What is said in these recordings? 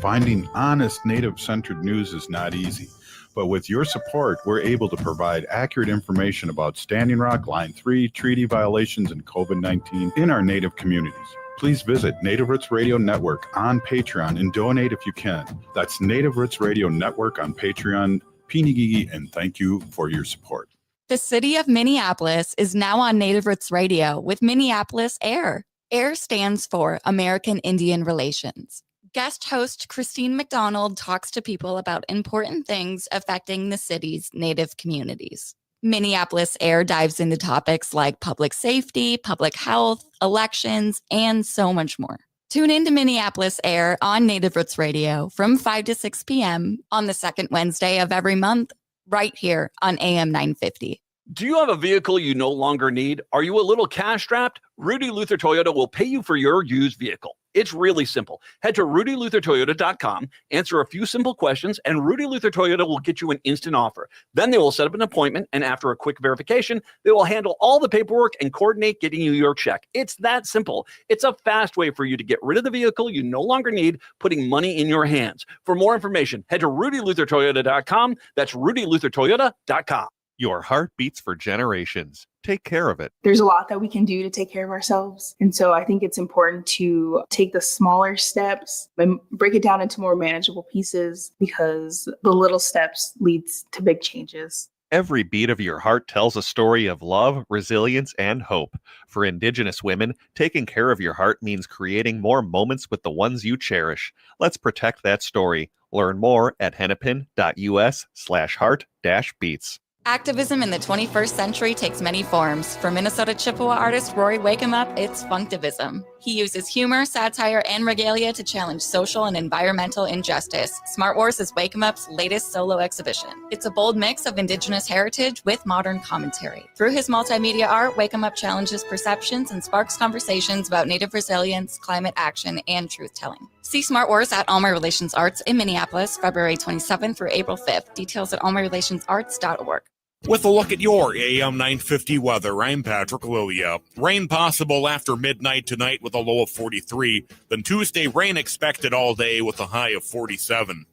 finding honest Native-centered news is not easy. But with your support, we're able to provide accurate information about Standing Rock, Line 3, treaty violations, and COVID-19 in our Native communities. Please visit Native Roots Radio Network on Patreon and donate if you can. That's Native Roots Radio Network on Patreon. Pinigigi, and thank you for your support. The city of Minneapolis is now on Native Roots Radio with Minneapolis AIR. AIR stands for American Indian Relations. Guest host Christine McDonald talks to people about important things affecting the city's Native communities. Minneapolis AIR dives into topics like public safety, public health, elections, and so much more. Tune in to Minneapolis AIR on Native Roots Radio from 5 to 6 p.m. on the second Wednesday of every month, right here on AM 950. Do you have a vehicle you no longer need? Are you a little cash strapped? Rudy Luther Toyota will pay you for your used vehicle. It's really simple. Head to rudyluthertoyota.com, answer a few simple questions, and Rudy Luther Toyota will get you an instant offer. Then they will set up an appointment, and after a quick verification, they will handle all the paperwork and coordinate getting you your check. It's that simple. It's a fast way for you to get rid of the vehicle you no longer need, putting money in your hands. For more information, head to rudyluthertoyota.com. That's rudyluthertoyota.com. Your heart beats for generations. Take care of it. There's a lot that we can do to take care of ourselves. And so I think it's important to take the smaller steps and break it down into more manageable pieces, because the little steps leads to big changes. Every beat of your heart tells a story of love, resilience, and hope. For Indigenous women, taking care of your heart means creating more moments with the ones you cherish. Let's protect that story. Learn more at hennepin.us/heart-beats. Activism in the 21st century takes many forms. For Minnesota Chippewa artist Rory Wakeup, it's Funktivism. He uses humor, satire, and regalia to challenge social and environmental injustice. Smart Wars is Wakeup's latest solo exhibition. It's a bold mix of Indigenous heritage with modern commentary. Through his multimedia art, Wakeup challenges perceptions and sparks conversations about Native resilience, climate action, and truth-telling. See Smart Wars at All My Relations Arts in Minneapolis, February 27th through April 5th. Details at allmyrelationsarts.org. With a look at your AM 950 weather, I'm Patrick Lilia. Rain possible after midnight tonight with a low of 43. Then Tuesday, rain expected all day with a high of 47.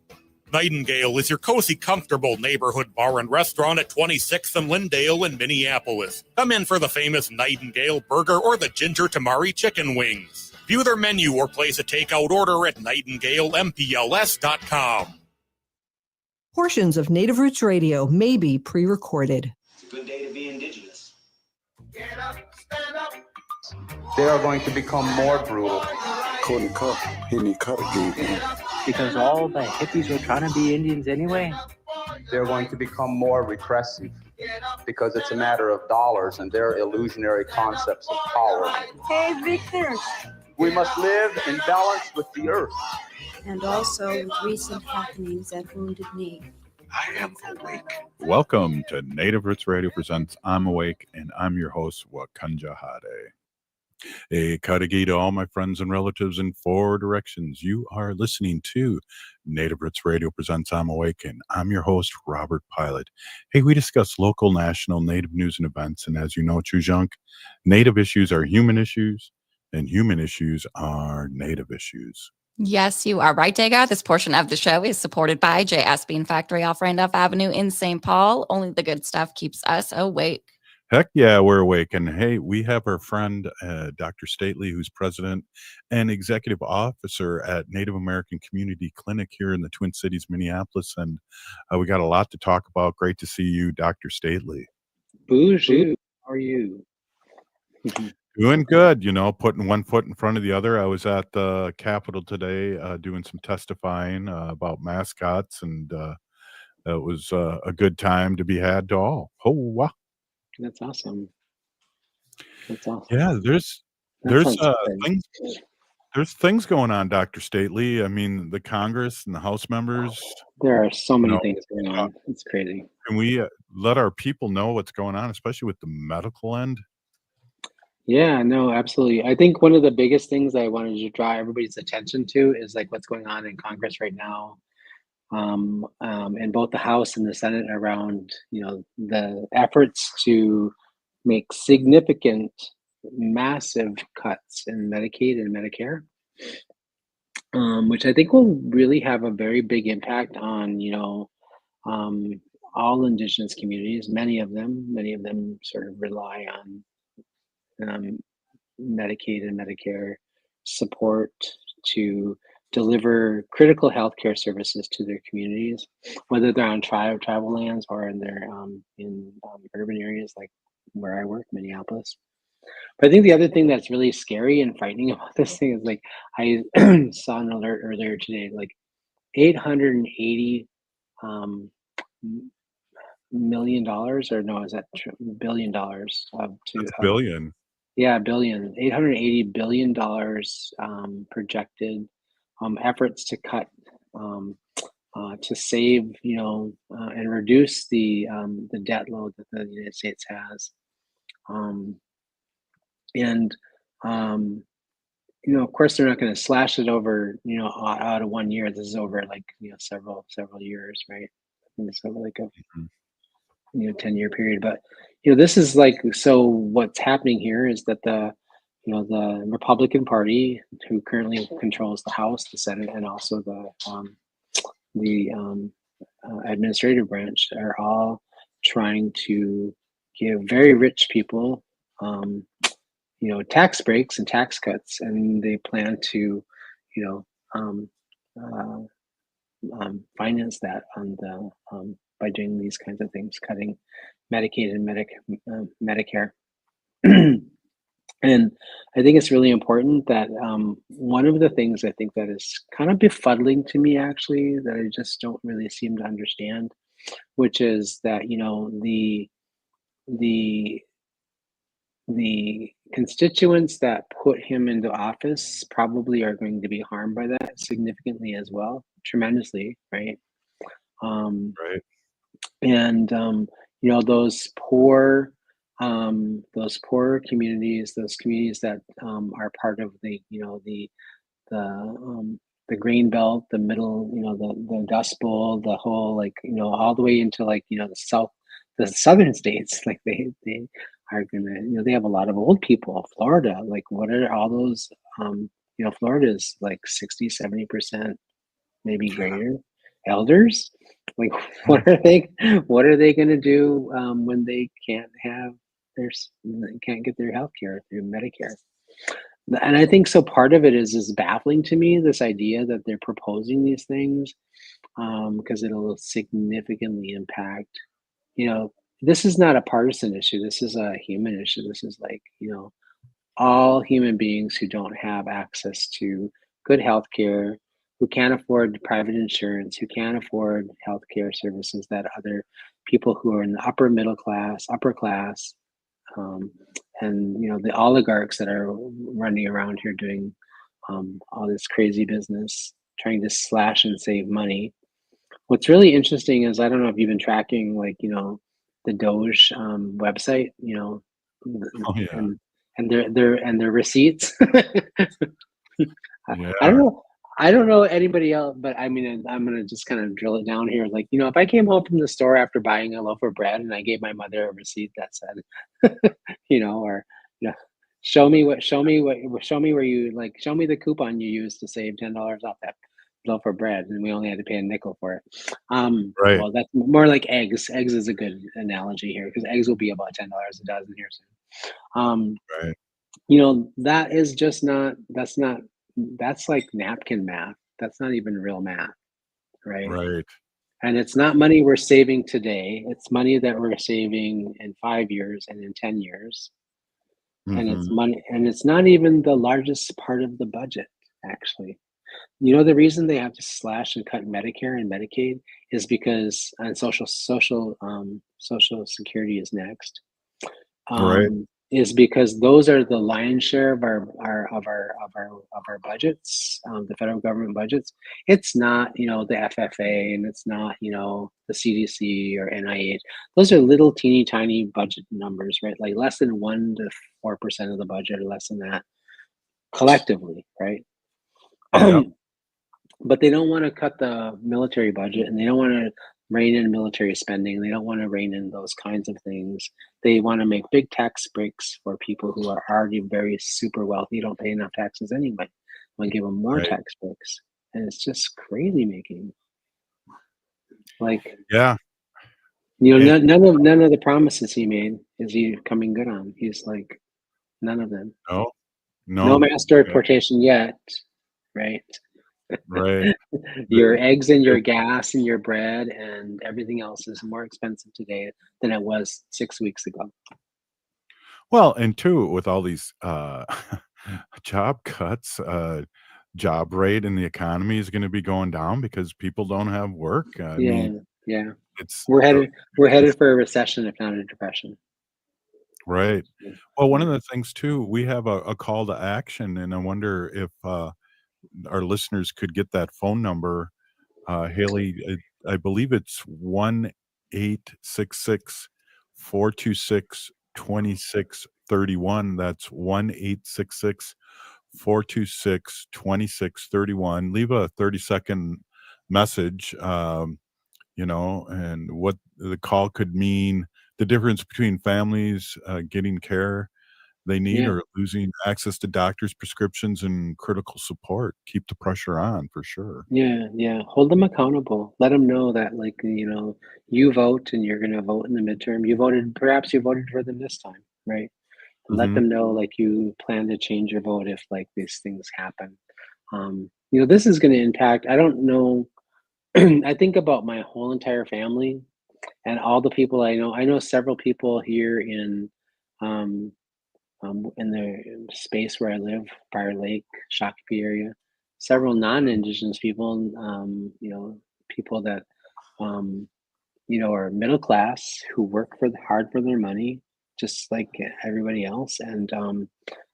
Nightingale is your cozy, comfortable neighborhood bar and restaurant at 26th and Lyndale in Minneapolis. Come in for the famous Nightingale burger or the ginger tamari chicken wings. View their menu or place a takeout order at nightingalempls.com. Portions of Native Roots Radio may be pre-recorded. It's a good day to be Indigenous. Get up, stand up. They are going to become more brutal. Because all the hippies were trying to be Indians anyway. They're going to become more repressive because it's a matter of dollars and their illusionary concepts of power. Hey, Victor. We must live in balance with the earth. And also with recent happenings at Wounded Knee. I am awake. Welcome to Native Roots Radio presents I'm Awake, and I'm your host, Wakanja Hade. A kadagi to all my friends and relatives in 4 directions. You are listening to Native Roots Radio presents I'm Awake, and I'm your host, Robert Pilot. Hey, we discuss local, national, Native news and events, and as you know, Chujunk, Native issues are human issues, and human issues are Native issues. Yes, you are right, Dega. This portion of the show is supported by J.S. Bean Factory off Randolph Avenue in St. Paul. Only the good stuff keeps us awake. Heck yeah, we're awake. And hey, we have our friend, Dr. Stately, who's president and executive officer at Native American Community Clinic here in the Twin Cities, Minneapolis. And we got a lot to talk about. Great to see you, Dr. Stately. Bonjour. How are you? Doing good, you know, putting one foot in front of the other. I was at the Capitol today doing some testifying about mascots, and it was a good time to be had to all. Oh, wow. That's awesome. That's awesome. Yeah, there's things going on, Dr. Stately. I mean, the Congress and the House members. There are so many things going on. It's crazy. Can we let our people know what's going on, especially with the medical end? Yeah, no, absolutely. I think one of the biggest things I wanted to draw everybody's attention to is like what's going on in Congress right now, in both the House and the Senate around, you know, the efforts to make significant, massive cuts in Medicaid and Medicare. which I think will really have a very big impact on, um, all indigenous communities. Many of them sort of rely on um, Medicaid and Medicare support to deliver critical healthcare services to their communities, whether they're on tribal lands or in their in urban areas like where I work, Minneapolis. But I think the other thing that's really scary and frightening about this thing is like I saw an alert earlier today, like 880 um, $1 million, or no, is that $1 billion That's billion. yeah, billion, $880 billion projected efforts to cut, um, to save, and reduce the debt load that the United States has. Um, and, um, of course, they're not going to slash it over, out of 1 year. This is over like, several years, right? I think it's over like a Mhm. 10-year period. But this is like, so what's happening here is that the Republican Party, who currently controls the House, the Senate, and also the administrative branch, are all trying to give very rich people tax breaks and tax cuts, and they plan to you know um, uh, finance that by doing these kinds of things, cutting Medicaid and Medicare. And I think it's really important that one of the things I think that is kind of befuddling to me, actually, that I just don't really seem to understand, which is that the the constituents that put him into office probably are going to be harmed by that significantly as well, tremendously, right? Um, Right. and those poor communities, those communities that are part of the the grain belt, the middle, the Dust Bowl, the whole, like, all the way into, like, the southern states, like they are gonna, they have a lot of old people. Florida, like, what are all those? Florida is like 60, 70%, maybe greater, elders. Like, what are they going to do when they can't have they can't get their health care through Medicare? And I think so part of it is baffling to me, this idea that they're proposing these things, because it'll significantly impact, this is not a partisan issue, this is a human issue. This is like, all human beings who don't have access to good health care, who can't afford private insurance, who can't afford healthcare services that other people who are in the upper class, and the oligarchs that are running around here doing all this crazy business, trying to slash and save money. What's really interesting is, I don't know if you've been tracking, like, the Doge website, Oh yeah. and their receipts. Yeah. I don't know. I don't know anybody else, but I mean, I'm gonna just kind of drill it down here. Like, if I came home from the store after buying a loaf of bread and I gave my mother a receipt that said, or show me where you, like, show me the coupon you used to save $10 off that loaf of bread, and we only had to pay a nickel for it. Right. Well, that's more like eggs. Eggs is a good analogy here, because eggs will be about $10 a dozen here soon. Right. That is just not. That's like napkin math. That's not even real math, right? Right. And it's not money we're saving today. It's money that we're saving in 5 years and in 10 years. And it's Mhm. money, and it's not even the largest part of the budget, actually. The reason they have to slash and cut Medicare and Medicaid is because, and Social Security is next. Right. Is because those are the lion's share of our budgets, the federal government budgets. It's not, the FFA, and it's not, the CDC or NIH. Those are little teeny tiny budget numbers, right? Like less than 1 to 4% of the budget, or less than that, collectively, right? Yeah. But they don't want to cut the military budget, and they don't want to rein in military spending. They don't want to rein in those kinds of things. They want to make big tax breaks for people who are already very super wealthy, don't pay enough taxes anyway. Want to give them more Right. tax breaks. And it's just crazy making. Like, Yeah. none of the promises he made is he coming good on. He's like, none of them. No mass deportation yet, right? Right. Your eggs and your gas and your bread and everything else is more expensive today than it was 6 weeks ago. Well, and two, with all these job cuts, job rate in the economy is going to be going down because people don't have work. I mean, it's We're headed for a recession, if not a depression. right. Well, one of the things too, we have a call to action, and I wonder if our listeners could get that phone number. Haley, I believe it's 1-866-426-2631. That's 1-866-426-2631. Leave a 30-second message, and what the call could mean, the difference between families getting care they need or losing access to doctors' prescriptions and critical support. Keep the pressure on for sure. Yeah. Hold them accountable. Let them know that, like, you vote and you're going to vote in the midterm. Perhaps you voted for them this time, right? Let them know, like, you plan to change your vote if, like, these things happen. This is going to impact, I don't know. I think about my whole entire family and all the people I know. I know several people here in the space where I live, Fire Lake, Shakopee area, several non-Indigenous people, people that, are middle class who work hard for their money, just like everybody else. And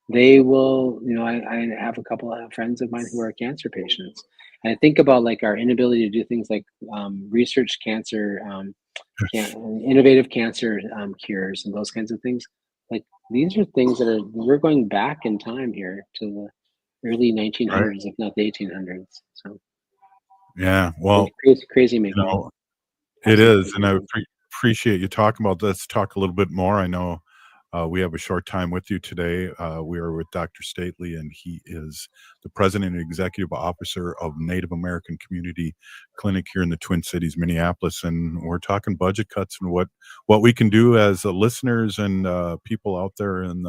they will, I have a couple of friends of mine who are cancer patients. And I think about, like, our inability to do things like research cancer, innovative cancer cures and those kinds of things. Like, these are things that we're going back in time here to the early 1900s, if not the 1800s. So, yeah, well, crazy making. It is, and I appreciate you talking about this. Talk a little bit more. I know we have a short time with you today. We are with Dr. Stately, and he is the president and executive officer of Native American Community Clinic here in the Twin Cities, Minneapolis. And we're talking budget cuts and what we can do as listeners and people out there and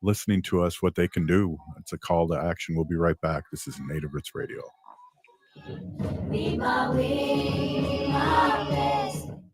listening to us, what they can do. It's a call to action. We'll be right back. This is Native Roots Radio.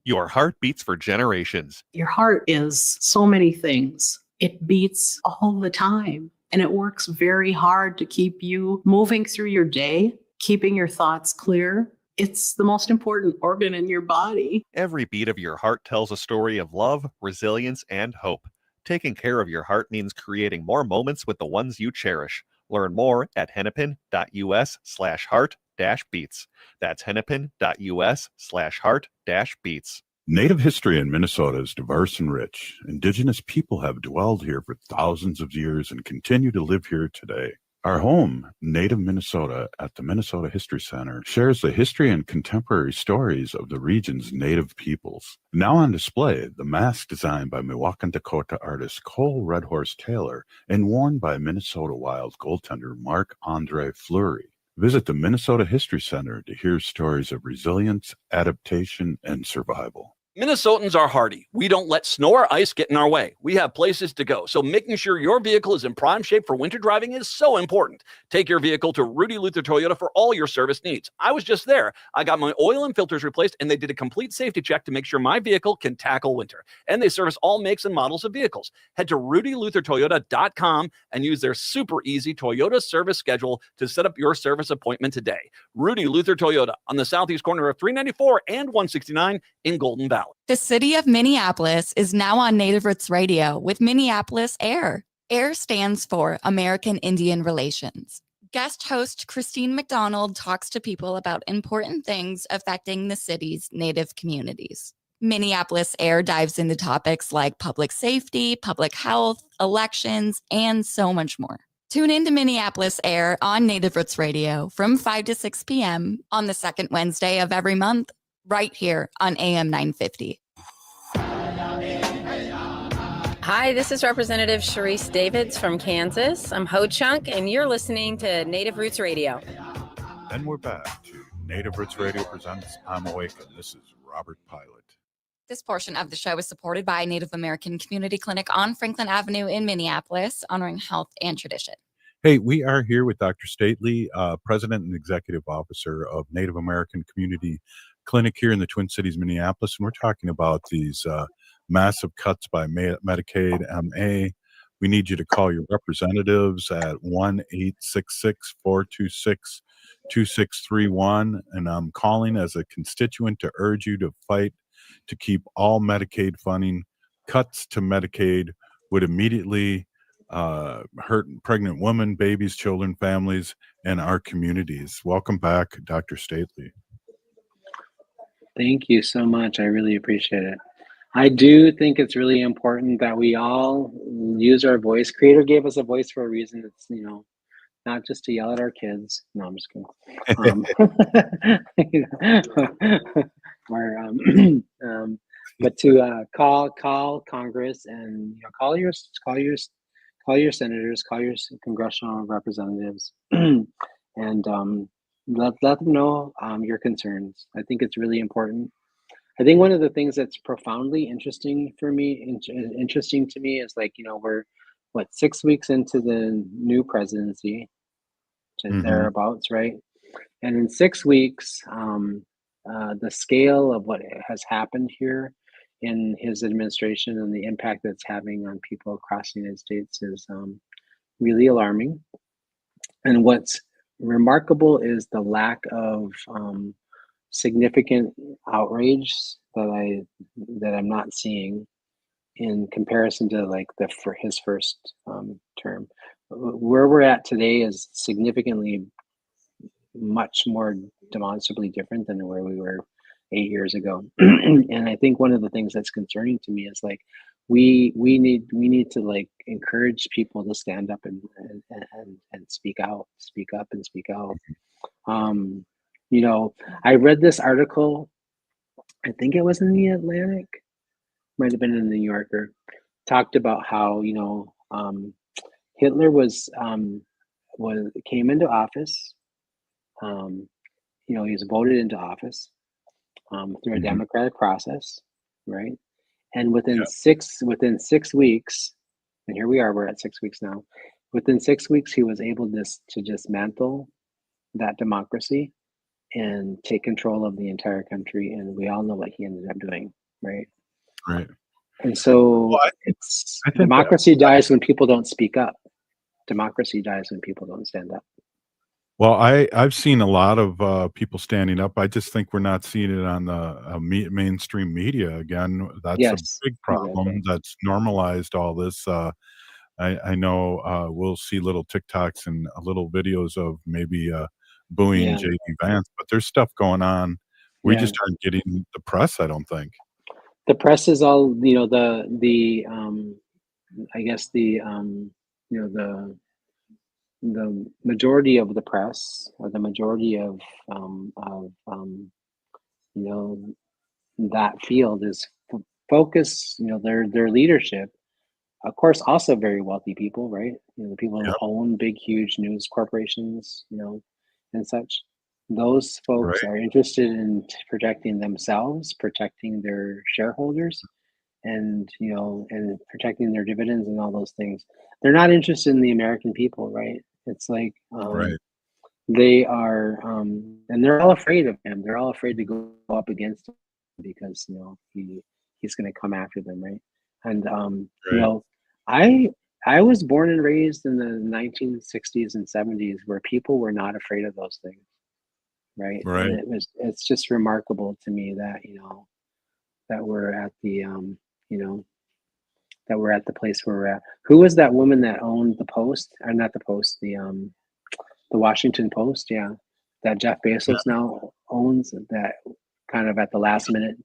Your heart beats for generations. Your heart is so many things. It beats all the time, and it works very hard to keep you moving through your day, keeping your thoughts clear. It's the most important organ in your body. Every beat of your heart tells a story of love, resilience, and hope. Taking care of your heart means creating more moments with the ones you cherish. Learn more at hennepin.us/heart-beats. That's hennepin.us/heart-beats. Native history in Minnesota is diverse and rich. Indigenous people have dwelled here for thousands of years and continue to live here today. Our home, Native Minnesota, at the Minnesota History Center, shares the history and contemporary stories of the region's Native peoples. Now on display, the mask designed by Miwok Dakota artist Cole Red Horse Taylor and worn by Minnesota Wild goaltender Marc-Andre Fleury. Visit the Minnesota History Center to hear stories of resilience, adaptation, and survival. Minnesotans are hardy. We don't let snow or ice get in our way. We have places to go. So making sure your vehicle is in prime shape for winter driving is so important. Take your vehicle to Rudy Luther Toyota for all your service needs. I was just there. I got my oil and filters replaced, and they did a complete safety check to make sure my vehicle can tackle winter. And they service all makes and models of vehicles. Head to rudyluthertoyota.com and use their super easy Toyota service schedule to set up your service appointment today. Rudy Luther Toyota on the southeast corner of 394 and 169 in Golden Valley. The city of Minneapolis is now on Native Roots Radio with Minneapolis AIR. AIR stands for American Indian Relations. Guest host Christine McDonald talks to people about important things affecting the city's Native communities. Minneapolis AIR dives into topics like public safety, public health, elections, and so much more. Tune in to Minneapolis AIR on Native Roots Radio from 5 to 6 p.m. on the second Wednesday of every month, right here on AM 950. Hi, this is Representative Sharice Davids from Kansas. I'm Ho Chunk, and you're listening to Native Roots Radio. And we're back to Native Roots Radio presents I'm Awake, and this is Robert Pilot. This portion of the show is supported by Native American Community Clinic on Franklin Avenue in Minneapolis, honoring health and tradition. Hey, we are here with Dr. Stately, President and Executive Officer of Native American Community Clinic here in the Twin Cities, Minneapolis. And we're talking about these massive cuts by Medicaid, MA. We need you to call your representatives at 1-866-426-2631. And I'm calling as a constituent to urge you to fight to keep all Medicaid funding. Cuts to Medicaid would immediately hurt pregnant women, babies, children, families, and our communities. Welcome back, Dr. Stately. Thank you so much. I really appreciate it. I do think it's really important that we all use our voice. Creator gave us a voice for a reason. It's, not just to yell at our kids. No, I'm just kidding. But to call Congress and call your senators, call your congressional representatives, and let them know your concerns. I think it's really important. I think one of the things that's profoundly interesting to me is we're 6 weeks into the new presidency, thereabouts, right? And in 6 weeks, the scale of what has happened here in his administration and the impact that's having on people across the United States is really alarming. And what's remarkable is the lack of significant outrage that I'm not seeing in comparison to for his first term. Where we're at today is significantly much more demonstrably different than where we were 8 years ago. And I think one of the things that's concerning to me is we need to encourage people to stand up and speak up and speak out. I read this article, I think it was in the Atlantic, might have been in the New Yorker, talked about how Hitler came into office. He was voted into office through a democratic process, right? And within 6 weeks, and here we are, we're at 6 weeks now. Within 6 weeks, he was able to dismantle that democracy and take control of the entire country. And we all know what he ended up doing, right? Right. And so democracy dies when people don't speak up. Democracy dies when people don't stand up. Well, I've seen a lot of people standing up. I just think we're not seeing it on the mainstream media again. That's a big problem. Exactly. That's normalized all this. I know we'll see little TikToks and little videos of maybe booing J.D. Vance, but there's stuff going on. We just aren't getting the press, I don't think. The press is all, the majority of the press, or the majority of that field is focused, their leadership, of course, also very wealthy people, right? The people who own big, huge news corporations, and such. Those folks are interested in protecting themselves, protecting their shareholders, and and protecting their dividends and all those things. They're not interested in the American people, right? It's they are, and they're all afraid of him. They're all afraid to go up against him because he's going to come after them, right? And I was born and raised in the 1960s and 70s where people were not afraid of those things, right? Right. And it's just remarkable to me that that we're at the that we're at the place where we're at. Who was that woman that owned the Post, or not the Post, the Washington Post? Yeah, that Jeff Bezos now owns. That kind of at the last minute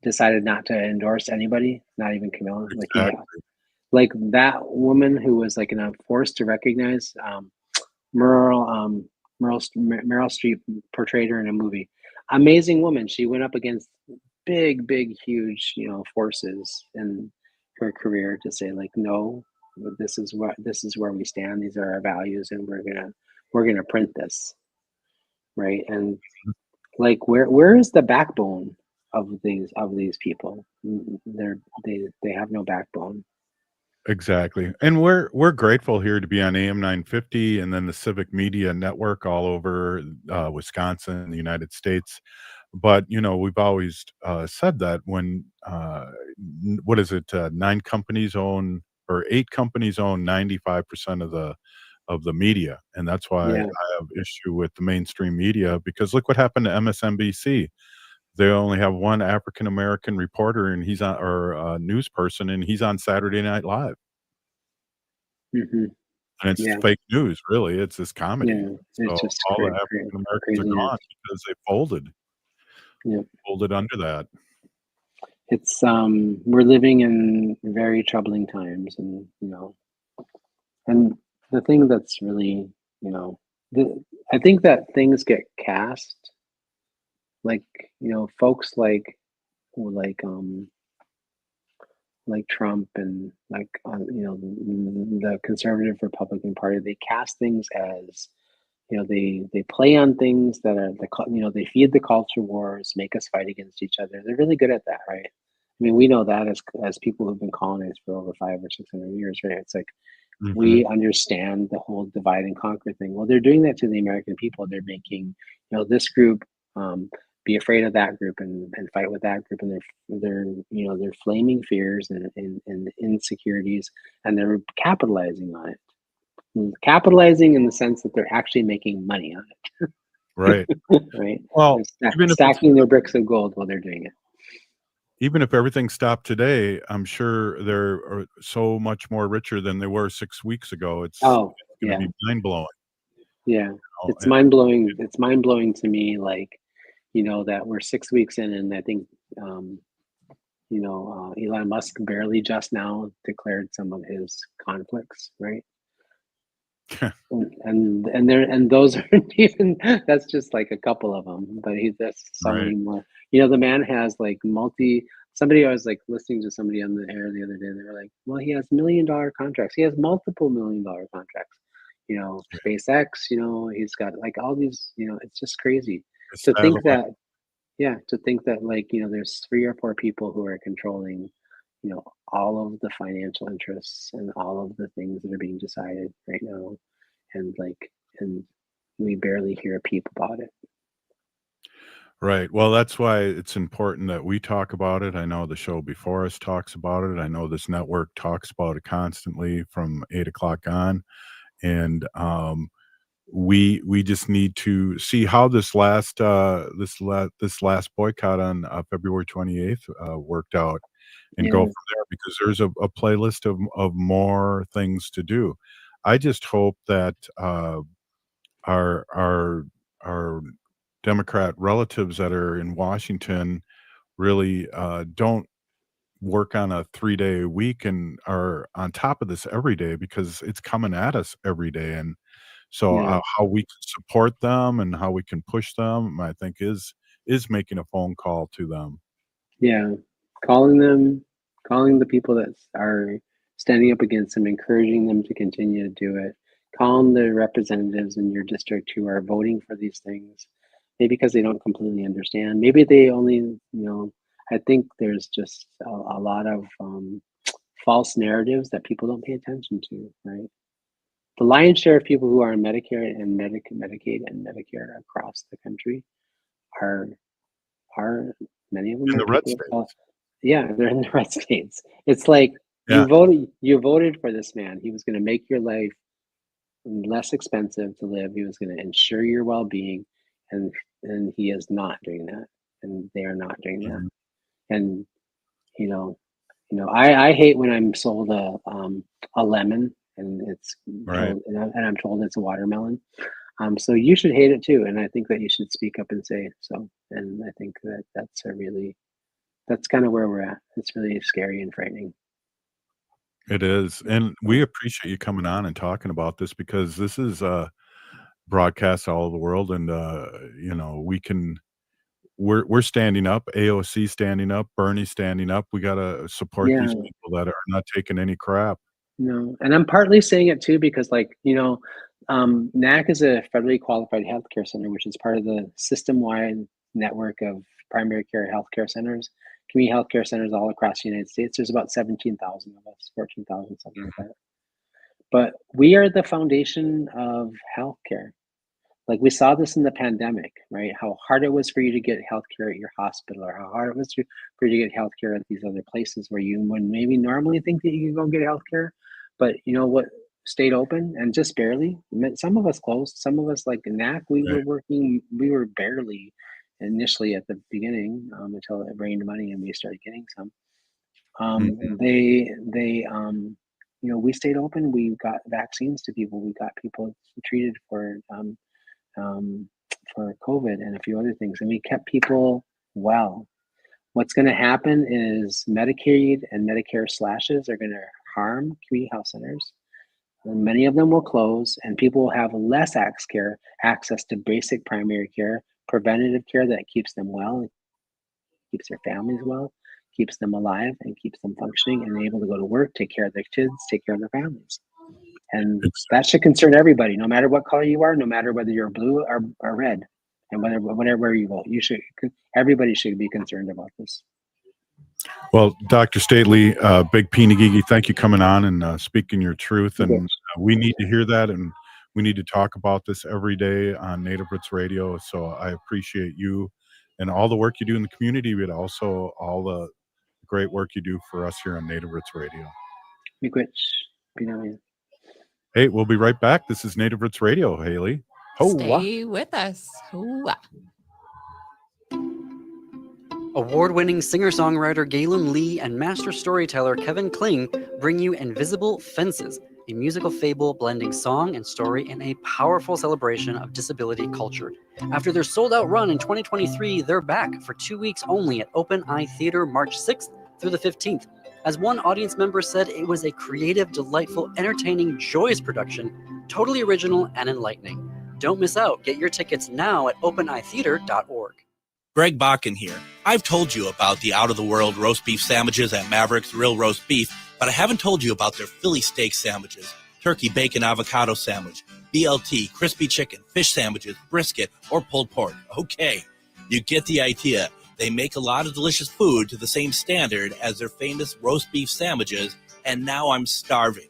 decided not to endorse anybody, not even Camilla. Like that woman who was forced to recognize Meryl Streep portrayed her in a movie. Amazing woman. She went up against big, huge, forces in her career to say no, this is where we stand. These are our values, and we're gonna print this. right? And like, where is the backbone of these people? They have no backbone. Exactly. And we're grateful here to be on AM 950 and then the Civic Media Network all over Wisconsin, the United States. But we've always said that when what is it? 9 companies own or 8 companies own 95% of the media, and that's why Yeah. I have issue with the mainstream media because look what happened to MSNBC. They only have one African American reporter, and he's on or news person, and he's on Saturday Night Live. Hmm. And it's Yeah. fake news, really. It's this comedy. Yeah. So It's just all the crazy, African Americans are craziness. gone because they folded. Yeah. Folded under that. It's we're living in very troubling times, and and the thing that's really, I think that things get cast, like, folks like Trump and like the conservative Republican Party, they cast things as, they play on things that are they feed the culture wars, make us fight against each other. They're really good at that, right? I mean, we know that as people who've been colonized for over 500 or 600 years, right? It's like we understand the whole divide and conquer thing. Well, they're doing that to the American people. They're making, this group be afraid of that group and fight with that group, and they're flaming fears and insecurities, and they're capitalizing on it. Capitalizing in the sense that they're actually making money on it. Right. Right. Well, They're stacking their bricks of gold while they're doing it. Even if everything stopped today, I'm sure they're so much more richer than they were 6 weeks ago. It's Oh, gonna yeah. be mind-blowing. Yeah. It's mind-blowing. It's mind-blowing to me, like, that we're 6 weeks in, and I think, Elon Musk barely just now declared some of his conflicts, right? and those aren't even, that's just like a couple of them, but that's so many more. The man has like somebody, I was like listening to somebody on the air the other day, they were like, well, he has $1 million contracts, he has multiple $1 million contracts, SpaceX, he's got like all these, it's just crazy to think that, like, there's 3 or 4 people who are controlling, all of the financial interests and all of the things that are being decided right now. And we barely hear a peep about it. Right. Well, that's why it's important that we talk about it. I know the show before us talks about it. I know this network talks about it constantly from 8 o'clock on. And we just need to see how this last boycott on February 28th worked out and go from there, because there's a playlist of more things to do. I just hope that our Democrat relatives that are in Washington really don't work on a 3-day week and are on top of this every day, because it's coming at us every day. And so how we can support them and how we can push them, I think is making a phone call to them. Yeah. Calling the people that are standing up against them, encouraging them to continue to do it. Calling the representatives in your district who are voting for these things, maybe because they don't completely understand. Maybe they only, I think there's just a lot of false narratives that people don't pay attention to, right? The lion's share of people who are on Medicare and Medicaid and Medicare across the country are many of them In are the red people states. they're in the red states. It's like you voted for this man. He was going to make your life less expensive to live. He was going to ensure your well-being, and he is not doing that, and they are not doing that. And I hate when I'm sold a lemon and it's told, and I'm told it's a watermelon. So you should hate it too, and I think that you should speak up and say so. And I think that that's kind of where we're at. It's really scary and frightening. It is, and we appreciate you coming on and talking about this, because this is broadcast all over the world, and we're standing up. AOC standing up. Bernie standing up. We got to support these people that are not taking any crap. No, and I'm partly saying it too because, like, NAC is a federally qualified healthcare center, which is part of the system-wide network of primary care healthcare centers, community healthcare centers all across the United States. There's about 17,000 of us, 14,000, something like that. But we are the foundation of healthcare. Like we saw this in the pandemic, right? How hard it was for you to get healthcare at your hospital, or how hard it was for you to get healthcare at these other places where you would maybe normally think that you could go get healthcare. But you know what stayed open, and just barely. Some of us closed, some of us, like NAC, we were barely initially at the beginning, until it rained money and we started getting some. We stayed open. We got vaccines to people. We got people treated for COVID and a few other things, and we kept people well. What's going to happen is Medicaid and Medicare slashes are going to harm community health centers. And many of them will close, and people will have less access to basic primary care, preventative care that keeps them well, keeps their families well, keeps them alive, and keeps them functioning and able to go to work, take care of their kids, take care of their families. And that should concern everybody, no matter what color you are, no matter whether you're blue or red, and whatever you vote. Everybody should be concerned about this. Well, Dr. Stately, Big Pinagigi, thank you coming on and speaking your truth. And we need to hear that, and we need to talk about this every day on Native Roots Radio. So I appreciate you and all the work you do in the community, but also all the great work you do for us here on Native Roots Radio. Hey, we'll be right back. This is Native Roots Radio, Haley. Stay with us. Award-winning singer-songwriter Galen Lee and master storyteller Kevin Kling bring you Invisible Fences, a musical fable blending song and story in a powerful celebration of disability culture. After their sold-out run in 2023, they're back for 2 weeks only at Open Eye Theater March 6th through the 15th. As one audience member said, it was a creative, delightful, entertaining, joyous production, totally original and enlightening. Don't miss out. Get your tickets now at openeyetheater.org. Greg Bakken here. I've told you about the out-of-the-world roast beef sandwiches at Maverick's Real Roast Beef, but I haven't told you about their Philly steak sandwiches, turkey bacon avocado sandwich, BLT, crispy chicken, fish sandwiches, brisket, or pulled pork. Okay, you get the idea. They make a lot of delicious food to the same standard as their famous roast beef sandwiches, and now I'm starving.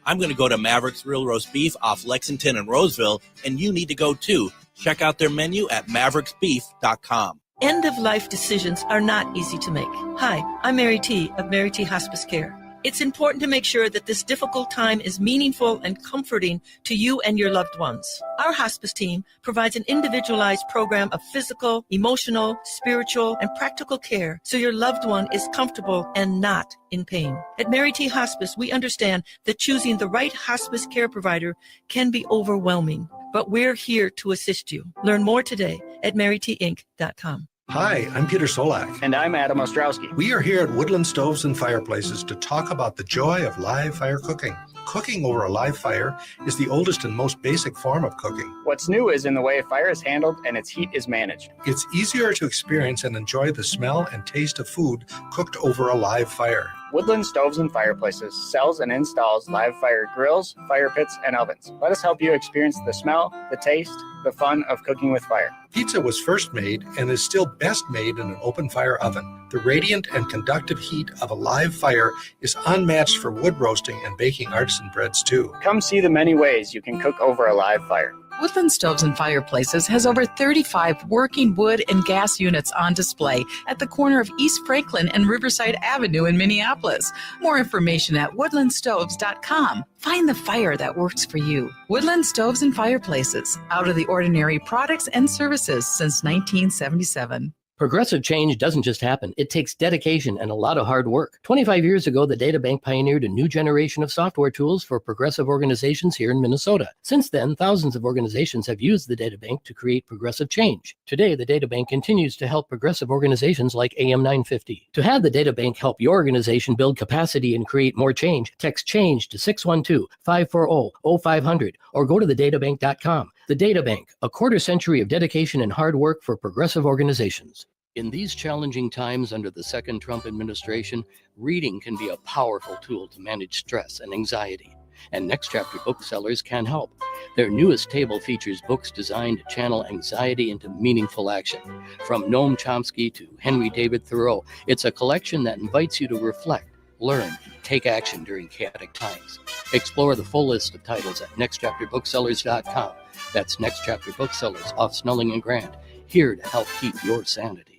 I'm going to go to Maverick's Real Roast Beef off Lexington and Roseville, and you need to go too. Check out their menu at mavericksbeef.com. End-of-life decisions are not easy to make. Hi, I'm Mary T. of Mary T. Hospice Care. It's important to make sure that this difficult time is meaningful and comforting to you and your loved ones. Our hospice team provides an individualized program of physical, emotional, spiritual, and practical care so your loved one is comfortable and not in pain. At Mary T. Hospice, we understand that choosing the right hospice care provider can be overwhelming, but we're here to assist you. Learn more today at marytinc.com. Hi, I'm Peter Solak. And I'm Adam Ostrowski. We are here at Woodland Stoves and Fireplaces to talk about the joy of live fire cooking. Cooking over a live fire is the oldest and most basic form of cooking. What's new is in the way fire is handled and its heat is managed. It's easier to experience and enjoy the smell and taste of food cooked over a live fire. Woodland Stoves and Fireplaces sells and installs live fire grills, fire pits, and ovens. Let us help you experience the smell, the taste, the fun of cooking with fire. Pizza was first made and is still best made in an open fire oven. The radiant and conductive heat of a live fire is unmatched for wood roasting and baking artisan breads too. Come see the many ways you can cook over a live fire. Woodland Stoves and Fireplaces has over 35 working wood and gas units on display at the corner of East Franklin and Riverside Avenue in Minneapolis. More information at woodlandstoves.com. Find the fire that works for you. Woodland Stoves and Fireplaces, out of the ordinary products and services since 1977. Progressive change doesn't just happen. It takes dedication and a lot of hard work. 25 years ago, the Data Bank pioneered a new generation of software tools for progressive organizations here in Minnesota. Since then, thousands of organizations have used the Data Bank to create progressive change. Today, the Data Bank continues to help progressive organizations like AM 950. To have the Data Bank help your organization build capacity and create more change, text CHANGE to 612-540-0500 or go to thedatabank.com. The Data Bank, a quarter century of dedication and hard work for progressive organizations. In these challenging times under the second Trump administration, reading can be a powerful tool to manage stress and anxiety. and Next Chapter Booksellers can help. Their newest table features books designed to channel anxiety into meaningful action. From Noam Chomsky to Henry David Thoreau, it's a collection that invites you to reflect, learn, and take action during chaotic times. Explore the full list of titles at nextchapterbooksellers.com. That's Next Chapter Booksellers off Snelling and Grant, here to help keep your sanity.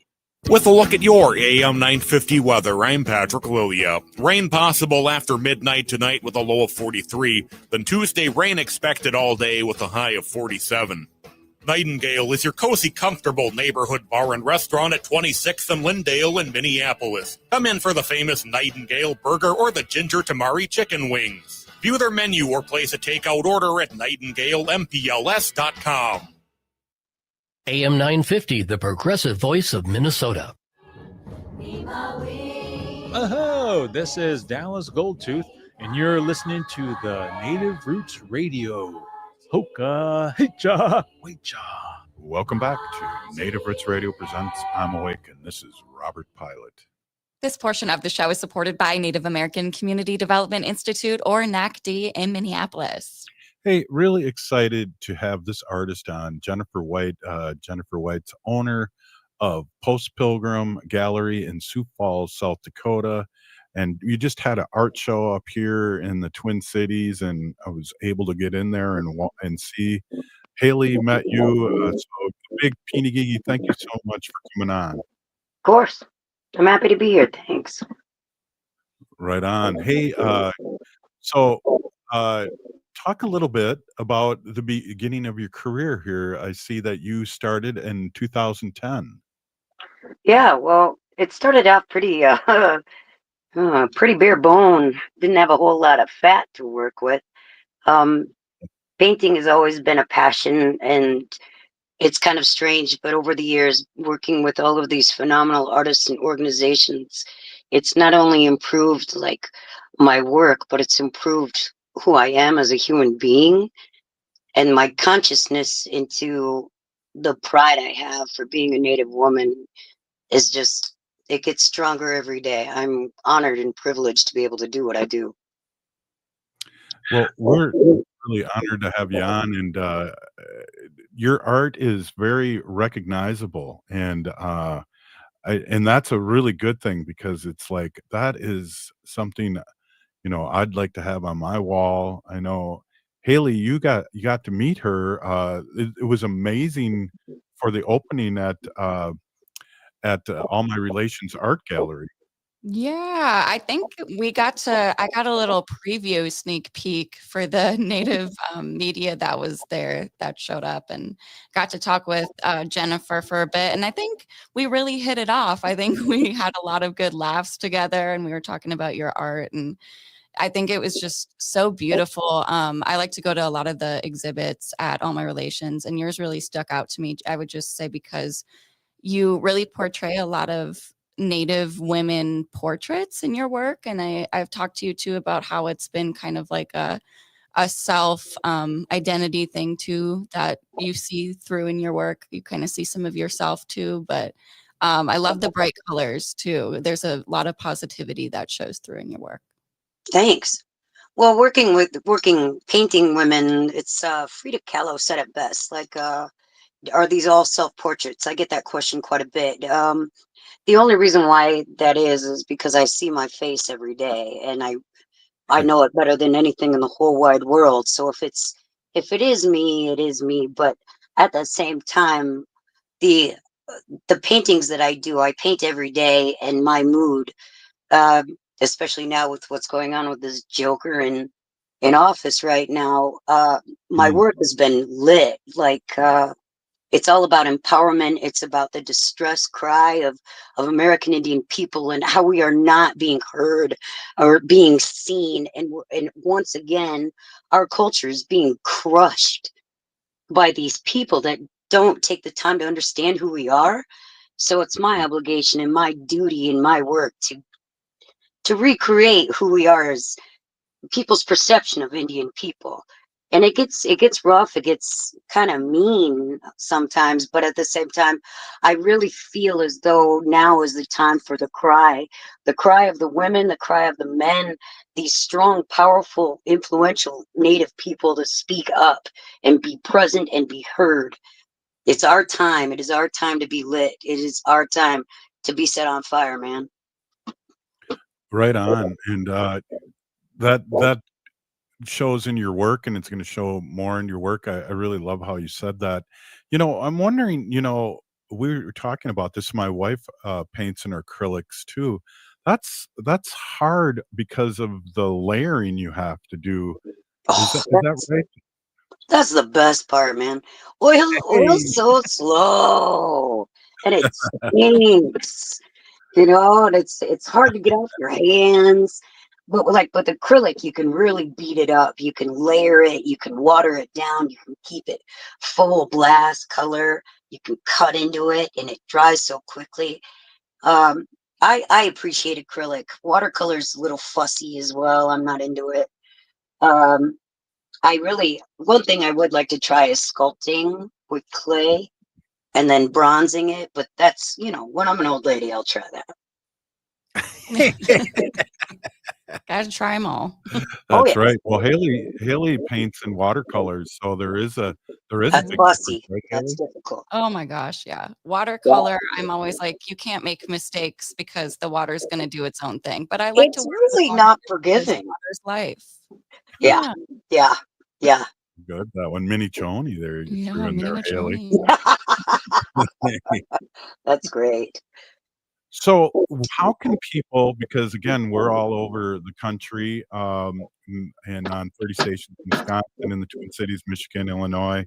With a look at your AM 950 weather, I'm Patrick Lilia. Rain possible after midnight tonight with a low of 43. Then Tuesday, rain expected all day with a high of 47. Nightingale is your cozy, comfortable neighborhood bar and restaurant at 26th and Lyndale in Minneapolis. Come in for the famous Nightingale burger or the ginger tamari chicken wings. View their menu or place a takeout order at nightingalempls.com. AM 950, the progressive voice of Minnesota. Oh, this is Dallas Goldtooth, and you're listening to the Native Roots Radio. Hoka, hicha, wecha. Welcome back to Native Roots Radio presents I'm Awake, and this is Robert Pilot. This portion of the show is supported by Native American Community Development Institute, or NACD, in Minneapolis. Hey, really excited to have this artist on, Jennifer White. Jennifer White's owner of Post Pilgrim Gallery in Sioux Falls, South Dakota. And you just had an art show up here in the Twin Cities, and I was able to get in there and see. Haley met you. So big Peeny thank you so much for coming on. Of course. I'm happy to be here. Thanks. Right on. Hey, talk a little bit about the beginning of your career here. I see that you started in 2010. Yeah, well, it started out pretty bare bone. Didn't have a whole lot of fat to work with. Painting has always been a passion, and it's kind of strange, but over the years, working with all of these phenomenal artists and organizations, it's not only improved like my work, but it's improved who I am as a human being and my consciousness into the pride I have for being a Native woman is just, it gets stronger every day. I'm honored and privileged to be able to do what I do. Well, we're really honored to have you on, and your art is very recognizable, and that's a really good thing, because it's like that is something I'd like to have on my wall. I know Haley, you got to meet her. It was amazing for the opening at All My Relations Art Gallery. Yeah, I think I got a little preview sneak peek for the Native media that was there, that showed up, and got to talk with Jennifer for a bit. And I think we really hit it off. I think we had a lot of good laughs together, and we were talking about your art, and I think it was just so beautiful. I like to go to a lot of the exhibits at All My Relations, and yours really stuck out to me. I would just say because you really portray a lot of Native women portraits in your work. And I've talked to you too about how it's been kind of like a self identity thing too, that you see through in your work. You kind of see some of yourself too, but I love the bright colors too. There's a lot of positivity that shows through in your work. Thanks. Well, painting women, it's Frida Kahlo said it best. Like, are these all self-portraits? I get that question quite a bit. The only reason why that is because I see my face every day, and I know it better than anything in the whole wide world. So if it is me, it is me. But at the same time, the paintings that I do, I paint every day, and my mood, especially now with what's going on with this Joker in office right now, my work has been lit. Like, it's all about empowerment. It's about the distress cry of American Indian people and how we are not being heard or being seen. And once again, our culture is being crushed by these people that don't take the time to understand who we are. So it's my obligation and my duty and my work to recreate who we are as people's perception of Indian people. and it gets rough, it gets kind of mean sometimes, but at the same time, I really feel as though now is the time for the cry of the women, the cry of the men, these strong, powerful, influential Native people to speak up and be present and be heard. It's our time. It is our time to be lit. It is our time to be set on fire, man. Right on. And that shows in your work, and it's going to show more in your work. I really love how you said that. I'm wondering, we were talking about this. My wife paints in acrylics too. That's hard because of the layering you have to do. Is that right? That's the best part, man. Oil's so slow, and it stinks. And it's hard to get off your hands. But with acrylic, you can really beat it up. You can layer it. You can water it down. You can keep it full blast color. You can cut into it, and it dries so quickly. I appreciate acrylic. Watercolor's a little fussy as well. I'm not into it. One thing I would like to try is sculpting with clay and then bronzing it. But that's, when I'm an old lady, I'll try that. Gotta try them all. That's right. Well, Haley paints in watercolors, so there is a That's big fussy. difference, right, That's Haley? difficult. Oh my gosh, yeah. Watercolor, I'm always like, you can't make mistakes because the water's going to do its own thing. But I like to It's work really with not water because forgiving. water's life. Yeah. Yeah. Good. That one, Mini Choni there you Yeah, threw in mini there, Haley. That's great. So how can people, because again, we're all over the country, and on 30 stations in Wisconsin, in the Twin Cities, Michigan, Illinois.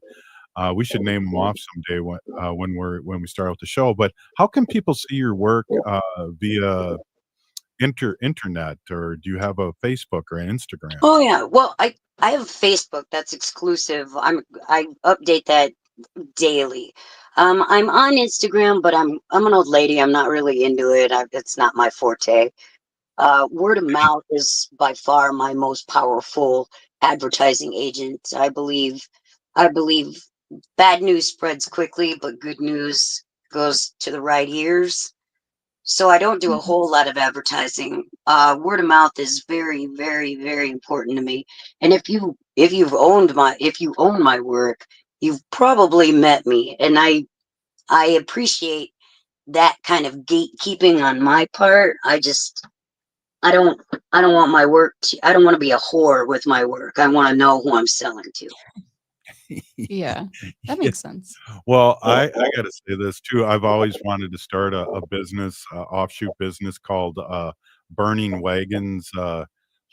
We should name them off someday when we start out the show. But how can people see your work via internet, or do you have a Facebook or an Instagram? Oh yeah. Well, I have a Facebook that's exclusive. I update that daily. I'm on Instagram, but I'm an old lady. I'm not really into it. It's not my forte. Word of mouth is by far my most powerful advertising agent. I believe bad news spreads quickly, but good news goes to the right ears. So I don't do a whole lot of advertising. Word of mouth is very, very, very important to me. And if you own my work, you've probably met me. And I appreciate that kind of gatekeeping on my part. I don't want my work I don't want to be a whore with my work. I want to know who I'm selling to. Yeah, that makes sense. Well, I got to say this too. I've always wanted to start a business, offshoot business called Burning Wagons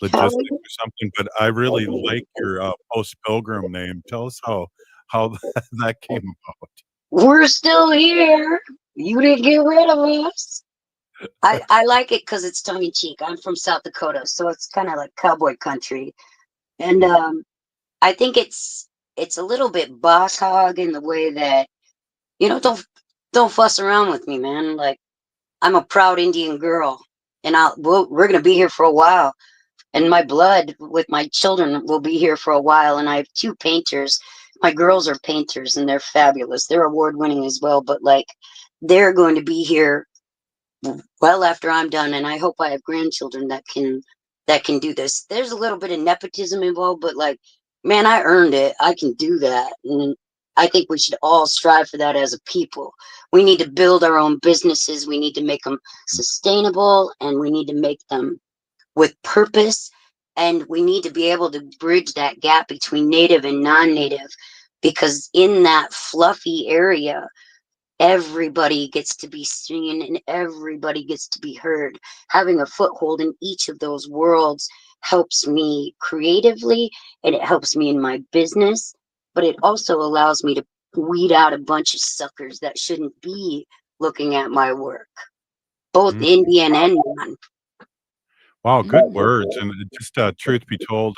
Logistics or something. But I really like your Post Pilgrim name. Tell us how that came about. We're still here. You didn't get rid of us. I like it because it's tongue in cheek. I'm from South Dakota, so it's kind of like cowboy country, and I think it's a little bit boss hog in the way that don't fuss around with me, man. Like, I'm a proud Indian girl, and we're gonna be here for a while, and my blood with my children will be here for a while. And I have 2 painters. My girls are painters, and they're fabulous. They're award winning as well, but like, they're going to be here well after I'm done, and I hope I have grandchildren that can do this. There's a little bit of nepotism involved, but like, man, I earned it. I can do that. And I think we should all strive for that as a people. We need to build our own businesses. We need to make them sustainable, and we need to make them with purpose. And we need to be able to bridge that gap between native and non-native, because in that fluffy area, everybody gets to be seen and everybody gets to be heard. Having a foothold in each of those worlds helps me creatively, and it helps me in my business, but it also allows me to weed out a bunch of suckers that shouldn't be looking at my work, both Indian and non. Wow, good words. And just truth be told,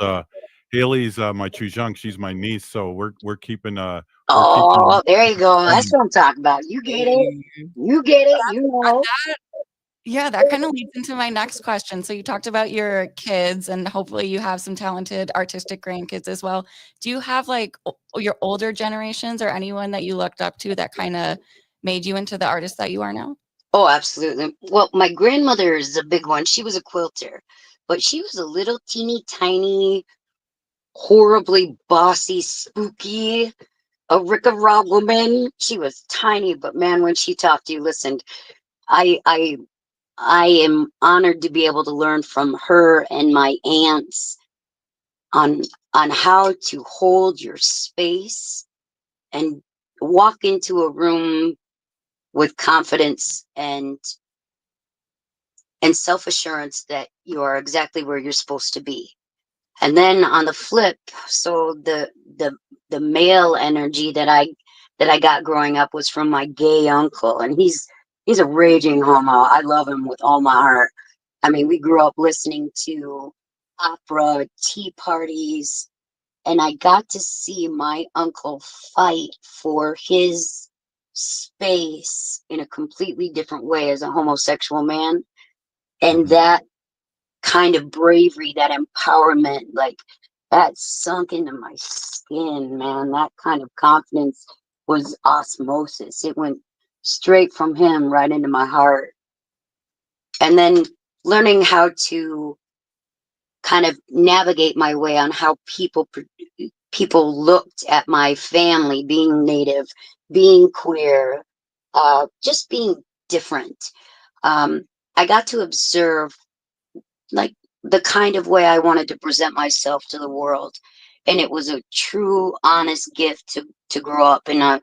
Haley's my Chujung. She's my niece, so we're keeping Oh, there you go. That's what I'm talking about. You get it. You get it. You know. Yeah, that kind of leads into my next question. So you talked about your kids, and hopefully you have some talented artistic grandkids as well. Do you have like your older generations or anyone that you looked up to that kind of made you into the artist that you are now? Oh, absolutely. Well, my grandmother is a big one. She was a quilter, but she was a little teeny tiny, horribly bossy, spooky, a Rick-a-Raw woman. She was tiny, but man, when she talked, you listened. I I I am honored to be able to learn from her and my aunts on on how to hold your space and walk into a room with confidence and self-assurance that you are exactly where you're supposed to be. And then on the flip, so the male energy that I got growing up was from my gay uncle, and he's a raging homo. I love him with all my heart. I mean, we grew up listening to opera, tea parties, and I got to see my uncle fight for his space in a completely different way as a homosexual man. And that kind of bravery, that empowerment, like that sunk into my skin, man. That kind of confidence was osmosis. It went straight from him right into my heart. And then learning how to kind of navigate my way on how people looked at my family, being Native, being queer, just being different. I got to observe like the kind of way I wanted to present myself to the world, and it was a true, honest gift to grow up in a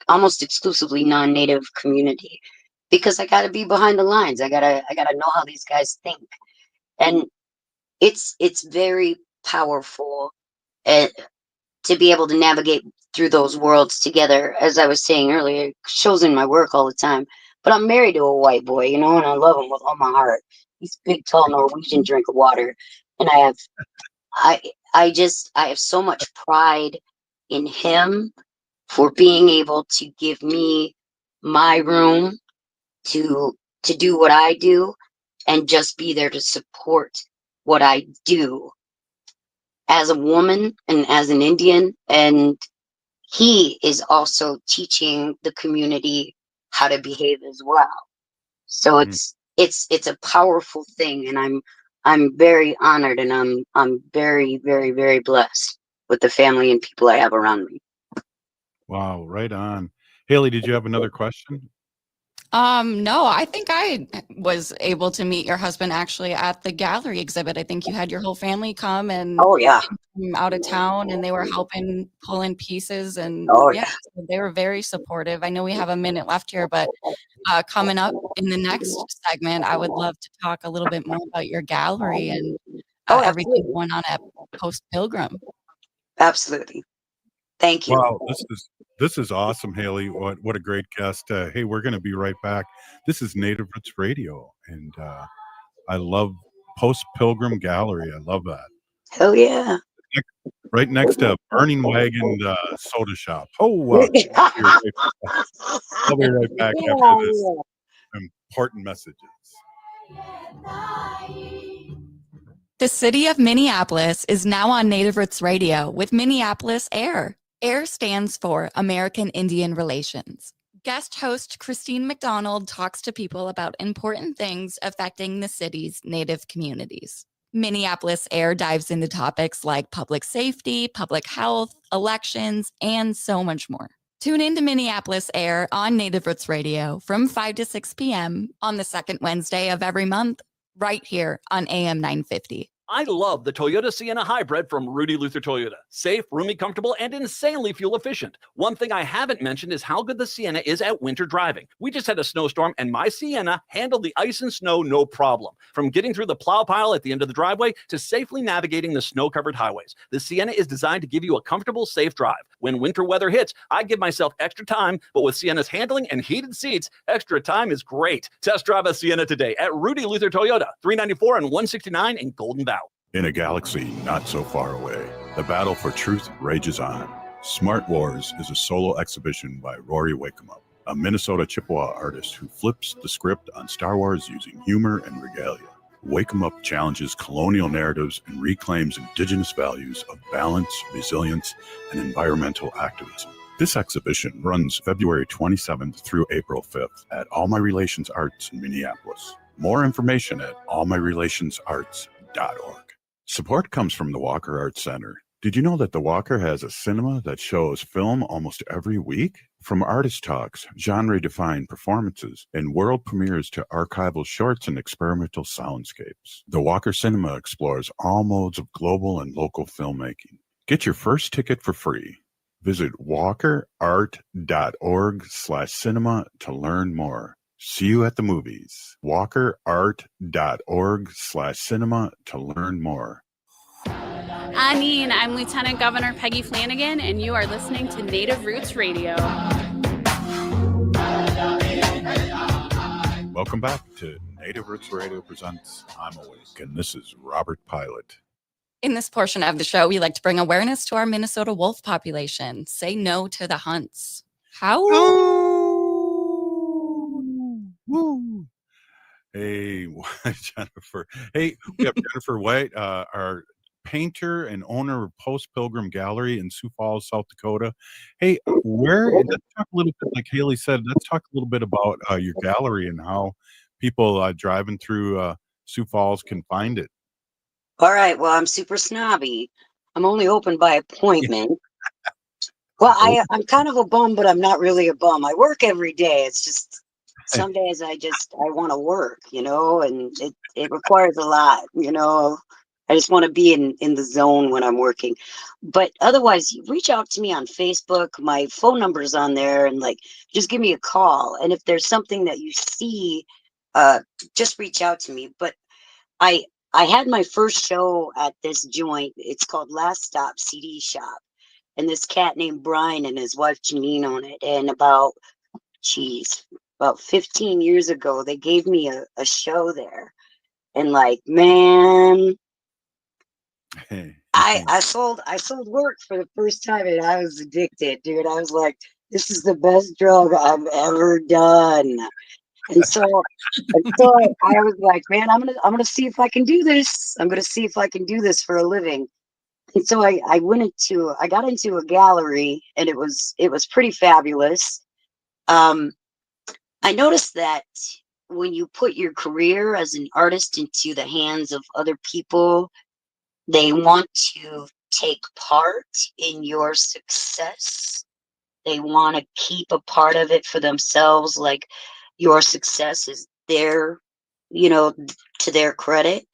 almost exclusively non-Native community, because I got to be behind the lines. I gotta know how these guys think, and it's very powerful to be able to navigate through those worlds together. As I was saying earlier, it shows in my work all the time. But I'm married to a white boy, and I love him with all my heart. He's a big, tall Norwegian drink of water, and I have so much pride in him for being able to give me my room to do what I do, and just be there to support what I do as a woman and as an Indian. And he is also teaching the community how to behave as well. So it's a powerful thing, and I'm very honored, and I'm very, very, very blessed with the family and people I have around me. Wow, right on. Haley, did you have another question? No, I think I was able to meet your husband actually at the gallery exhibit. I think you had your whole family come and Oh yeah, from out of town, and they were helping pull in pieces, and oh yeah, yeah. so they were very supportive. I know we have a minute left here, but coming up in the next segment, I would love to talk a little bit more about your gallery and Oh, everything absolutely, going on at Post Pilgrim. absolutely. Thank you. Wow, this is awesome, Haley. What a great guest. Hey, we're going to be right back. This is Native Roots Radio, and I love Post Pilgrim Gallery. I love that. Hell yeah. Right next to Burning Wagon Soda Shop. I'll be right back after this important messages. The city of Minneapolis is now on Native Roots Radio with Minneapolis AIR. AIR stands for American Indian Relations. Guest host Christine McDonald talks to people about important things affecting the city's Native communities. Minneapolis AIR dives into topics like public safety, public health, elections, and so much more. Tune in to Minneapolis AIR on Native Roots Radio from 5 to 6 p.m. on the second Wednesday of every month, right here on AM 950. I love the Toyota Sienna Hybrid from Rudy Luther Toyota. Safe, roomy, comfortable, and insanely fuel efficient. One thing I haven't mentioned is how good the Sienna is at winter driving. We just had a snowstorm, and my Sienna handled the ice and snow no problem. From getting through the plow pile at the end of the driveway to safely navigating the snow-covered highways, the Sienna is designed to give you a comfortable, safe drive. When winter weather hits, I give myself extra time, but with Sienna's handling and heated seats, extra time is great. Test drive a Sienna today at Rudy Luther Toyota, 394 and 169 in Golden Valley. In a galaxy not so far away, the battle for truth rages on. Smart Wars is a solo exhibition by Rory Wakemup. a Minnesota Chippewa artist who flips the script on Star Wars using humor and regalia. Wake 'em Up challenges colonial narratives and reclaims indigenous values of balance, resilience, and environmental activism. This exhibition runs February 27th through April 5th at All My Relations Arts in Minneapolis. More information at allmyrelationsarts.org. Support comes from the Walker Arts Center. Did you know that the Walker has a cinema that shows film almost every week? From artist talks, genre-defined performances, and world premieres to archival shorts and experimental soundscapes, the Walker Cinema explores all modes of global and local filmmaking. Get your first ticket for free. Visit walkerart.org/cinema to learn more. See you at the movies. walkerart.org/cinema to learn more. I'm Lieutenant Governor Peggy Flanagan, and you are listening to Native Roots Radio. Welcome back to Native Roots Radio Presents I'm Awake, and this is Robert Pilot. In this portion of the show, we like to bring awareness to our Minnesota wolf population. Say no to the hunts. How? Woo. Hey, Jennifer. Hey, we have Jennifer White, our painter and owner of Post Pilgrim Gallery in Sioux Falls, South Dakota. Hey, let's talk a little bit, like Haley said, let's talk a little bit about your gallery and how people driving through Sioux Falls can find it. All right. Well, I'm super snobby. I'm only open by appointment. Well, I'm kind of a bum, but I'm not really a bum. I work every day. It's just some days I want to work, and it requires a lot, I just want to be in the zone when I'm working. But otherwise, you reach out to me on Facebook. My phone number's on there, and just give me a call. And if there's something that you see, just reach out to me. But I had my first show at this joint. It's called Last Stop CD Shop. And this cat named Brian and his wife Janine own it. And about 15 years ago, they gave me a show there. And man, I sold work for the first time, and I was addicted, dude. I was like, this is the best drug I've ever done. And so I was like, man, I'm gonna see if I can do this. I'm gonna see if I can do this for a living. And so I got into a gallery, and it was pretty fabulous. I noticed that when you put your career as an artist into the hands of other people, they want to take part in your success. They want to keep a part of it for themselves. Like your success is their, to their credit.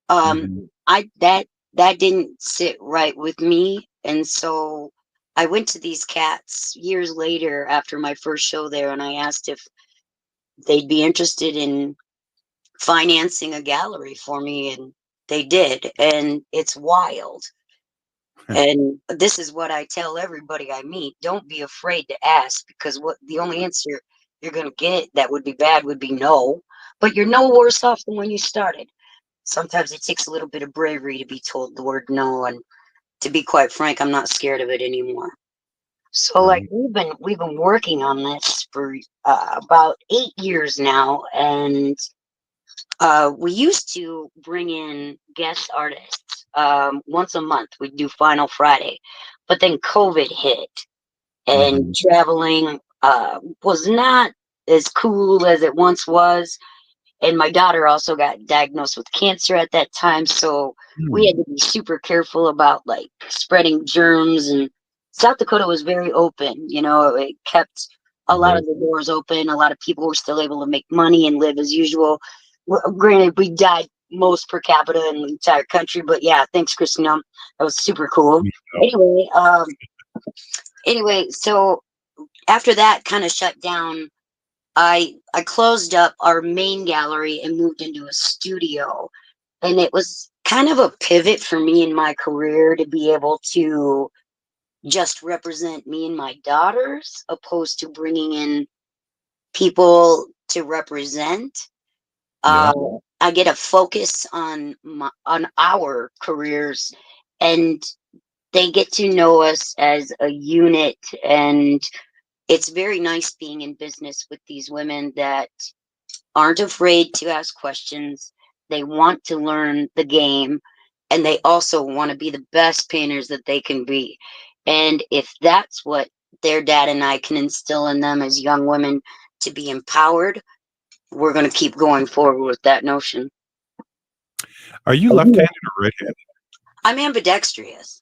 That didn't sit right with me. And so I went to these cats years later after my first show there, and I asked if they'd be interested in financing a gallery for me, and they did. And it's wild. And this is what I tell everybody I meet: don't be afraid to ask, because the only answer you're going to get that would be bad would be no. But you're no worse off than when you started. Sometimes it takes a little bit of bravery to be told the word no, and to be quite frank, I'm not scared of it anymore. So we've been working on this for about 8 years now, and we used to bring in guest artists once a month. We'd do Final Friday, but then COVID hit, and traveling was not as cool as it once was. And my daughter also got diagnosed with cancer at that time, so we had to be super careful about spreading germs. And South Dakota was very open, it kept a lot of the doors open. A lot of people were still able to make money and live as usual. Granted, we died most per capita in the entire country, but yeah, thanks, Christina. That was super cool. Anyway, so after that kind of shut down, I closed up our main gallery and moved into a studio. And it was kind of a pivot for me in my career to be able to just represent me and my daughters, opposed to bringing in people to represent. I get a focus on our careers, and they get to know us as a unit, and it's very nice being in business with these women that aren't afraid to ask questions. They want to learn the game, and they also want to be the best painters that they can be. And if that's what their dad and I can instill in them as young women, to be empowered, we're going to keep going forward with that notion. Are you left-handed or right-handed? I'm ambidextrous.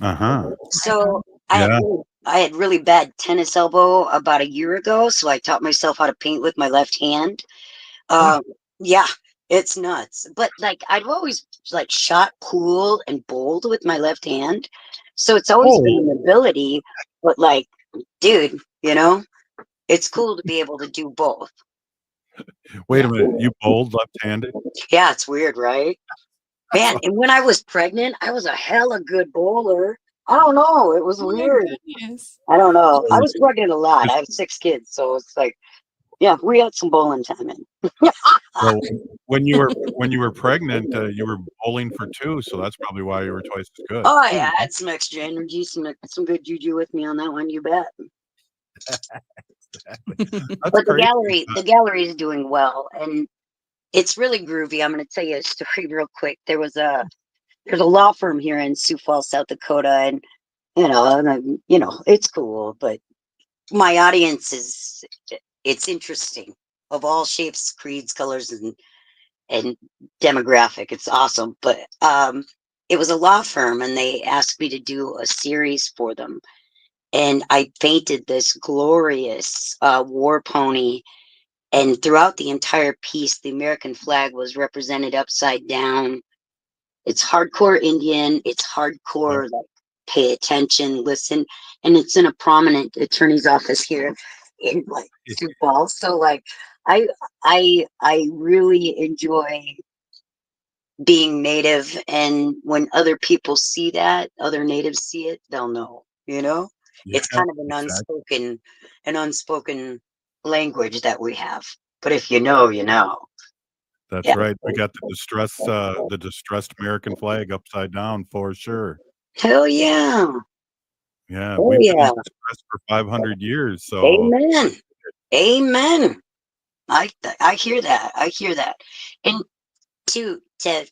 So Yeah. I had really bad tennis elbow about a year ago, so I taught myself how to paint with my left hand. Yeah, it's nuts. But like I've always like shot cool and bold with my left hand, so it's always been an ability. But like, dude, you know, it's cool to be able to do both. Wait a minute. You bowled left-handed? Yeah, it's weird, right? Man, and when I was pregnant, I was a hella good bowler. I don't know. It was weird. I don't know. I was pregnant a lot. I have 6 kids, so it's like, yeah, we had some bowling time in. Well, when you were pregnant, you were bowling for 2, so that's probably why you were twice as good. Oh yeah, I had some extra energy, some good juju with me on that one. You bet. But the gallery is doing well, and it's really groovy. I'm going to tell you a story real quick. There's a law firm here in Sioux Falls, South Dakota, and it's cool, but my audience it's interesting, of all shapes, creeds, colors, and demographic. It's awesome. But it was a law firm, and they asked me to do a series for them, and I painted this glorious war pony. And throughout the entire piece, the American flag was represented upside down. It's hardcore Indian. It's hardcore, like, pay attention, listen. And it's in a prominent attorney's office here in like Sioux Falls. So like, I really enjoy being Native. And when other people see that, other Natives see it, they'll know, you know? It's kind of an unspoken language that we have. But if you know, you know. That's right. We got the distressed American flag upside down for sure. Hell yeah. Yeah, Oh, we've been yeah. distressed for 500 years. So Amen. Amen. I hear that. I hear that. And to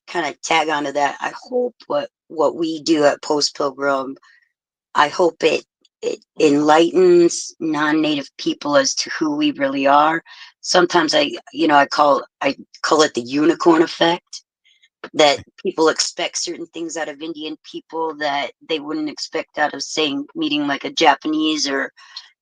kind of tag onto that, I hope what we do at Post Pilgrim, I hope it enlightens non-native people as to who we really are. Sometimes I call it the unicorn effect, that people expect certain things out of Indian people that they wouldn't expect out of, saying, meeting like a Japanese or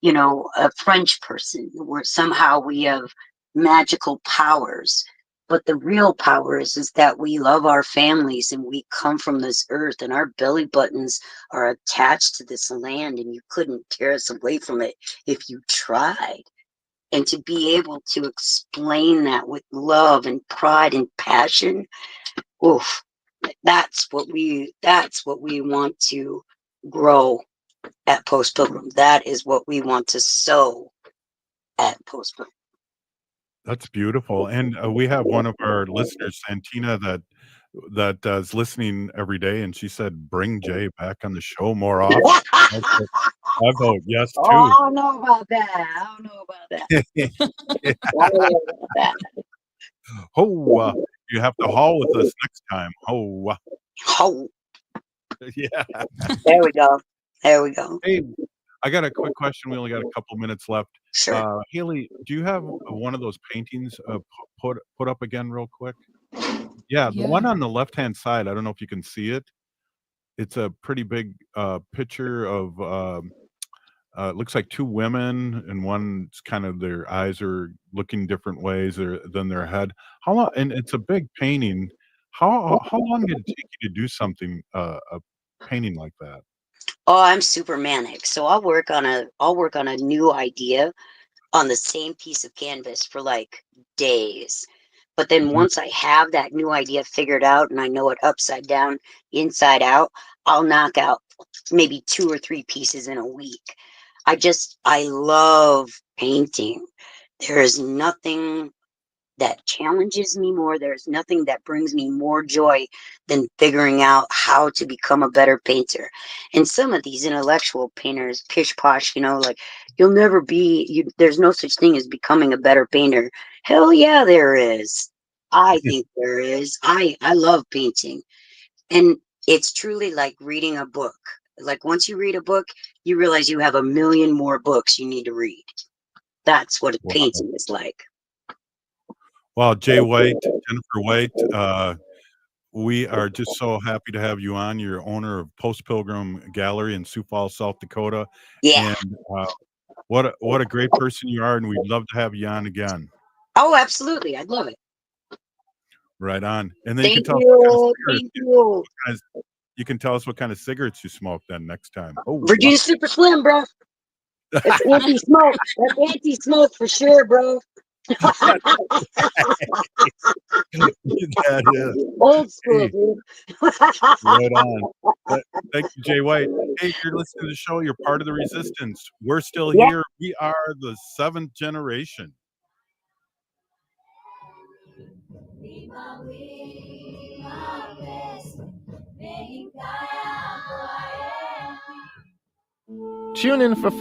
a French person, where somehow we have magical powers. But the real power is that we love our families, and we come from this earth, and our belly buttons are attached to this land, and you couldn't tear us away from it if you tried. And to be able to explain that with love and pride and passion, oof, that's what we want to grow at Post Pilgrim. That is what we want to sow at Post Pilgrim. that's beautiful. And we have one of our listeners, Santina, that is listening every day, and she said, "Bring Jay back on the show more often." I vote yes too. Oh, I don't know about that. I don't know about that. You have to haul with us next time. Yeah. There we go. There we go. Hey, I got a quick question. We only got a couple minutes left. Sure. Haley, do you have one of those paintings put up again real quick? Yeah, the one on the left-hand side. I don't know if you can see it. It's a pretty big picture of it looks like 2 women, and one's kind of, their eyes are looking different ways than their head. How long? And it's a big painting. How long did it take you to do something a painting like that? Oh, I'm super manic. So I'll work on a new idea on the same piece of canvas for like days. But then once I have that new idea figured out, and I know it upside down, inside out, I'll knock out maybe 2 or 3 pieces in a week. I love painting. There is nothing that challenges me more. There's nothing that brings me more joy than figuring out how to become a better painter. And some of these intellectual painters, pish posh, like you'll never be, there's no such thing as becoming a better painter. Hell yeah, there is. I think there is. I love painting. And it's truly like reading a book. Like once you read a book, you realize you have a million more books you need to read. That's what painting is like. Well, Jay White, Jennifer White, we are just so happy to have you on. You're owner of Post Pilgrim Gallery in Sioux Falls, South Dakota. Yeah. And what a great person you are, and we'd love to have you on again. Oh, absolutely. I'd love it. Right on. And then Thank you can tell you. Thank you. you can tell us what kind of cigarettes you smoke then next time. Oh, Virginia Super Slim, bro. That's anti-smoke. That's anti-smoke for sure, bro. That is Old school, dude. right on. Thank you, Jay White. Hey, you're listening to the show. You're part of the resistance. We're still here. We are the 7th generation. Tune in for